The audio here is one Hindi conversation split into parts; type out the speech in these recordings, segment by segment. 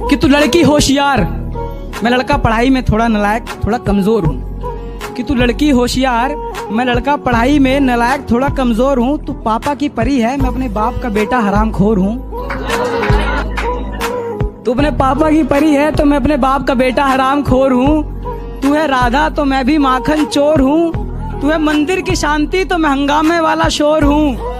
कि तू लड़की होशियार, मैं लड़का पढ़ाई में थोड़ा नालायक थोड़ा कमजोर हूँ। कि तू लड़की होशियार, मैं लड़का पढ़ाई में नालायक थोड़ा कमजोर हूँ। तू पापा की परी है, मैं अपने बाप का बेटा हरामखोर हूँ। तू अपने पापा की परी है तो मैं अपने बाप का बेटा हरामखोर हूँ। तू है राधा तो मैं भी माखन चोर हूँ। तू है मंदिर की शांति तो मैं हंगामे वाला शोर हूँ।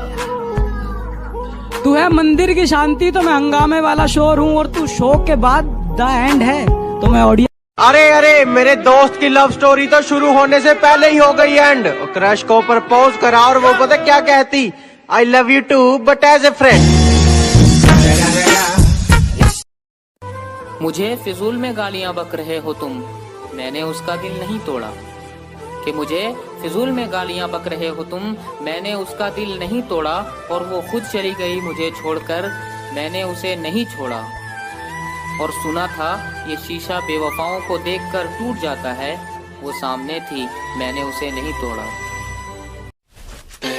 तू है मंदिर की शांति तो मैं हंगामे वाला शोर हूँ। और तू शो के बाद द एंड है तो मैं ऑडियंस। अरे मेरे दोस्त की लव स्टोरी तो शुरू होने से पहले ही हो गई एंड। क्रश को प्रपोज करा और वो पता क्या कहती, I love you too but as a friend. मुझे फिजूल में गालियां बक रहे हो तुम, मैंने उसका दिल नहीं तोड़ा। कि मुझे फिजूल में गालियां बक रहे हो तुम, मैंने उसका दिल नहीं तोड़ा। और वो खुद चली गई मुझे छोड़कर, मैंने उसे नहीं छोड़ा। और सुना था ये शीशा बेवफाओं को देखकर टूट जाता है, वो सामने थी मैंने उसे नहीं तोड़ा।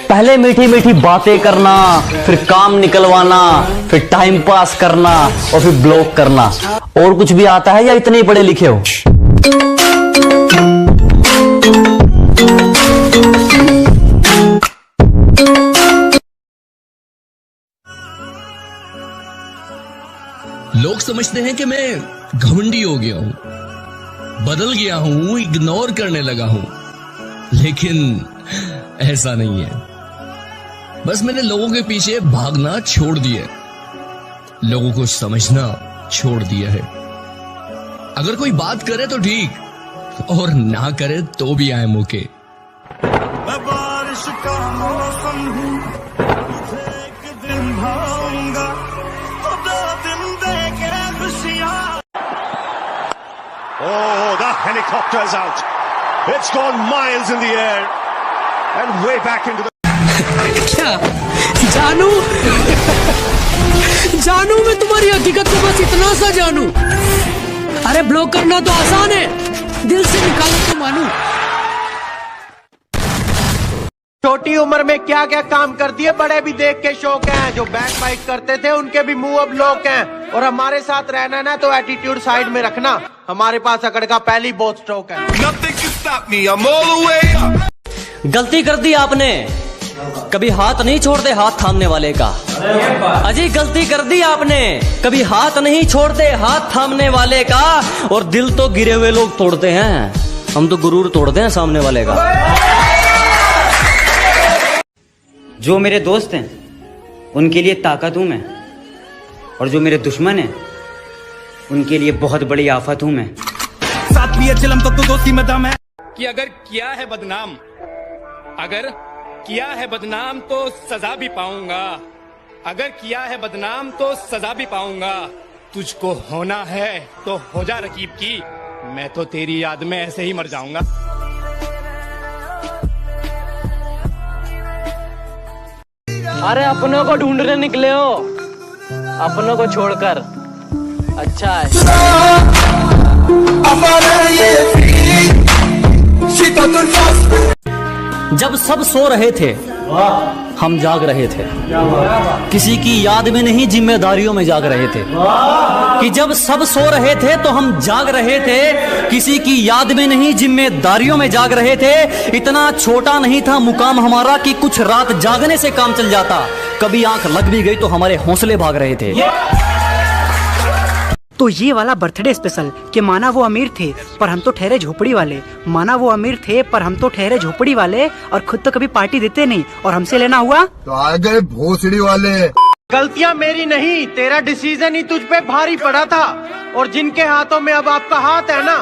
पहले मीठी मीठी बातें करना, फिर काम निकलवाना, फिर टाइम पास करना और फिर ब्लॉक करना। और कुछ भी आता है या इतने ही पढ़े लिखे हो? लोग समझते हैं कि मैं घमंडी हो गया हूं, बदल गया हूं, इग्नोर करने लगा हूं। लेकिन ऐसा नहीं है। बस मैंने लोगों के पीछे भागना छोड़ दिया है, लोगों को समझना छोड़ दिया है। अगर कोई बात करे तो ठीक, और ना करे तो भी आई एम ओके। मैं बारिश का मौसम हूँ, एक दिन भाऊंगा, दो दिन देके खुशियाँ। Oh, the helicopter's out. It's gone miles in the air and way back into the. क्या जानू जानू मैं तुम्हारी हकीकत को बस इतना सा जानू। अरे ब्लॉक करना तो आसान है, दिल से निकालो तो मानू। छोटी उम्र में क्या क्या काम कर दिए बड़े भी देख के शौक हैं। जो बैक बाइक करते थे उनके भी मुंह अब लोक हैं। और हमारे साथ रहना ना तो एटीट्यूड साइड में रखना, हमारे पास अकड़ का पहली बहुत स्ट्रोक है। गलती कर दी आपने, कभी हाथ नहीं छोड़ते हाथ थामने वाले का। अजी गलती कर दी आपने, कभी हाथ नहीं छोड़ते हाथ थामने वाले का। और दिल तो गिरे हुए लोग तोड़ते हैं, हम तो गुरूर तोड़ते हैं सामने वाले का। जो मेरे दोस्त हैं उनके लिए ताकत हूं मैं, और जो मेरे दुश्मन हैं उनके लिए बहुत बड़ी आफत हूं मैं। साथ लिए चिलम तो दोस्ती में दम है। कि अगर किया है बदनाम, अगर किया है बदनाम तो सजा भी पाऊंगा। अगर किया है बदनाम तो सजा भी पाऊंगा। तुझको होना है तो हो जा रकीब की, मैं तो तेरी याद में ऐसे ही मर जाऊंगा। अरे अपनों को ढूंढने निकले हो, अपनों को छोड़कर। अच्छा है। जब सब सो रहे थे हम जाग रहे थे, किसी की याद में नहीं जिम्मेदारियों में जाग रहे थे। कि जब सब सो रहे थे तो हम जाग रहे थे, किसी की याद में नहीं जिम्मेदारियों में जाग रहे थे। इतना छोटा नहीं था मुकाम हमारा कि कुछ रात जागने से काम चल जाता। कभी आंख लग भी गई तो हमारे हौसले भाग रहे थे। तो ये वाला बर्थडे स्पेशल कि माना वो अमीर थे पर हम तो ठहरे झोपड़ी वाले, माना वो अमीर थे पर हम तो ठहरे झोपड़ी वाले, और खुद तो कभी पार्टी देते नहीं और हमसे लेना हुआ तो आ गए भोसड़ी वाले। गलतियां मेरी नहीं, तेरा डिसीजन ही तुझ पे भारी पड़ा था। और जिनके हाथों में अब आपका हाथ है ना,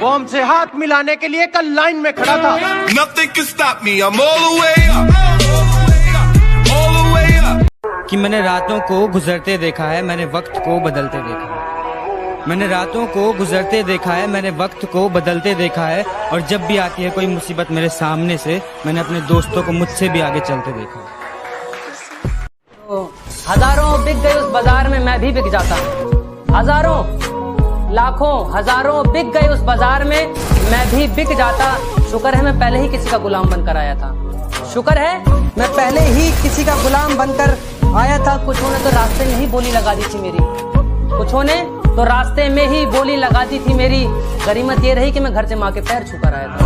वो हमसे हाथ मिलाने के लिए कल लाइन में खड़ा था। Nothing can stop me, I'm all the way up, all the way up. कि मैंने रातों को गुजरते देखा है, मैंने वक्त को बदलते देखा है। मैंने रातों को गुजरते देखा है, मैंने वक्त को बदलते देखा है। और जब भी आती है कोई मुसीबत मेरे सामने से, मैंने अपने दोस्तों को मुझसे भी आगे चलते देखा है। हजारों बिक गए उस बाजार में, मैं भी बिक जाता। हजारों लाखों हजारों बिक गए उस बाजार में, मैं भी बिक जाता। शुक्र है मैं पहले ही किसी का गुलाम बनकर आया था। शुक्र है मैं पहले ही किसी का गुलाम बनकर आया था। कुछ ने तो रास्ते में ही बोली लगा दी थी मेरी, कुछ ने तो रास्ते में ही बोली लगाती थी मेरी। गरीमत ये रही कि मैं घर से माँ के पैर छू कर आया था।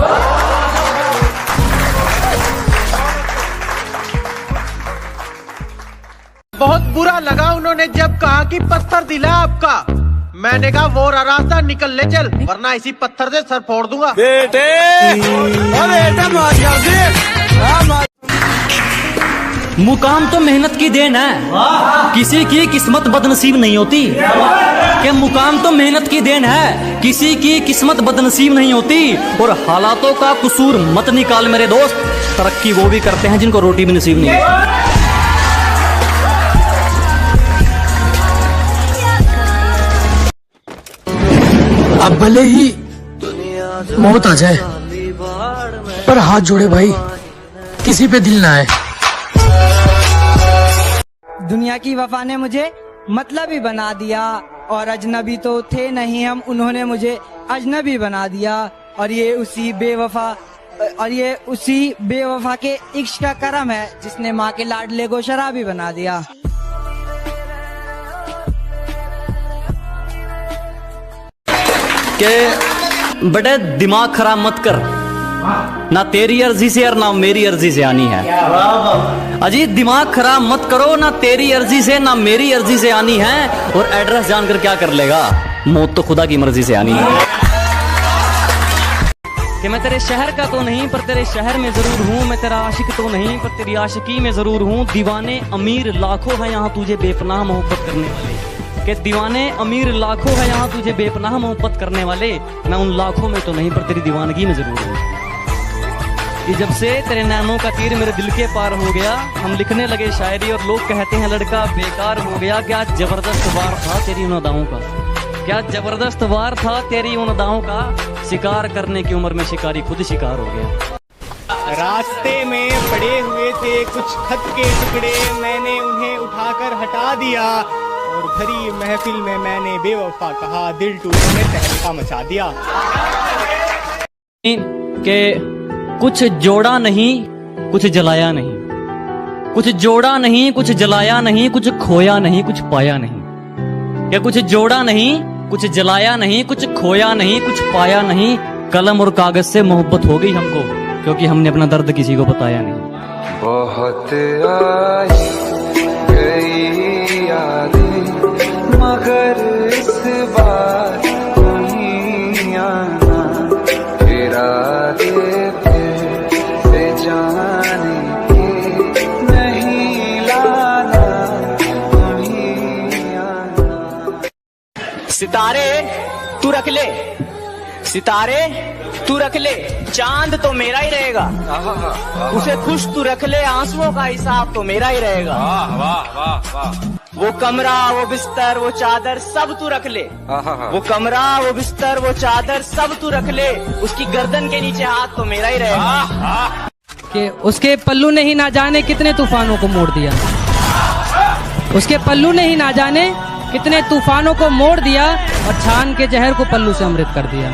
बहुत बुरा लगा उन्होंने जब कहा कि पत्थर दिला आपका। मैंने कहा वो रास्ता निकल ले चल, वरना इसी पत्थर से सर फोड़ दूंगा। मुकाम तो मेहनत की देन है, किसी की किस्मत बदनसीब नहीं होती। कि मुकाम तो मेहनत की देन है, किसी की किस्मत बदनसीब नहीं होती। और हालातों का कसूर मत निकाल मेरे दोस्त, तरक्की वो भी करते हैं जिनको रोटी भी नसीब नहीं होती। अब भले ही मौत आ जाए, पर हाथ जोड़े भाई, किसी पे दिल ना आए। दुनिया की वफा ने मुझे मतलबी बना दिया, और अजनबी तो थे नहीं हम, उन्होंने मुझे अजनबी बना दिया। और ये उसी बेवफा के इश्क का करम है जिसने माँ के लाडले को शराबी बना दिया। के बड़े दिमाग खराब मत कर, ना तेरी अर्जी से और ना मेरी अर्जी से आनी है। अजी दिमाग खराब मत करो, ना तेरी अर्जी से ना मेरी अर्जी से आनी है। और एड्रेस जानकर क्या कर लेगा, मौत तो खुदा की मर्जी से आनी है। कि मैं तेरे शहर का तो नहीं पर तेरे शहर में जरूर हूँ, मैं तेरा आशिक तो नहीं पर तेरी आशिकी में जरूर हूँ। दीवाने अमीर लाखों है यहाँ तुझे बेपनाह मोहब्बत करने वाले। कि दीवाने अमीर लाखों है यहाँ तुझे बेपनाह मोहब्बत करने वाले, मैं उन लाखों में तो नहीं पर तेरी दीवानगी में जरूर हूँ। कि जब से तेरे नैनों का तीर मेरे दिल के पार हो गया, हम लिखने लगे शायरी और लोग कहते हैं लड़का बेकार हो गया। क्या जबरदस्त वार था तेरी उन अदाओं का, क्या जबरदस्त वार था तेरी उन अदाओं का। शिकार करने की उम्र में शिकारी खुद शिकार हो गया। रास्ते में पड़े हुए थे कुछ खत के टुकड़े, मैंने उन्हें उठाकर हटा दिया और भरी महफिल में मैंने बेवफा कहा, दिल टूटने तहलका मचा दिया। के कुछ जोड़ा नहीं कुछ जलाया नहीं, कुछ जोड़ा नहीं कुछ जलाया नहीं, कुछ खोया नहीं कुछ पाया नहीं। क्या कुछ जोड़ा नहीं कुछ जलाया नहीं, कुछ खोया नहीं कुछ पाया नहीं। कलम और कागज से मोहब्बत हो गई हमको, क्योंकि हमने अपना दर्द किसी को बताया नहीं। बहुत आई गई यादें मगर इस बार नहीं आना, इरादे से जाने के नहीं लाना, नहीं आना। सितारे तू रख ले, सितारे तू रख ले, चांद तो मेरा ही रहेगा। उसे खुश तू रख ले, आंसुओं का हिसाब तो मेरा ही रहेगा। वाह वाह वाह। वो कमरा वो बिस्तर वो चादर सब तू रख ले, वो कमरा वो बिस्तर वो चादर सब तू रख ले, उसकी गर्दन के नीचे हाथ तो मेरा ही रहेगा। कि उसके पल्लू ने ही ना जाने कितने तूफानों को मोड़ दिया, उसके पल्लू ने ही ना जाने कितने तूफानों को मोड़ दिया, और छान के जहर को पल्लू से अमृत कर दिया।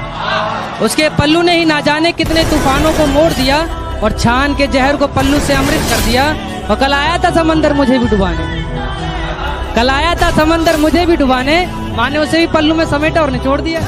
उसके पल्लू ने ही ना जाने कितने तूफानों को मोड़ दिया, और छान के जहर को पल्लू से अमृत कर दिया। और कल आया था समंदर मुझे भी डुबाने, कल आया था समंदर मुझे भी डुबाने, माने उसे भी पल्लू में समेटा और निचोड़ दिया।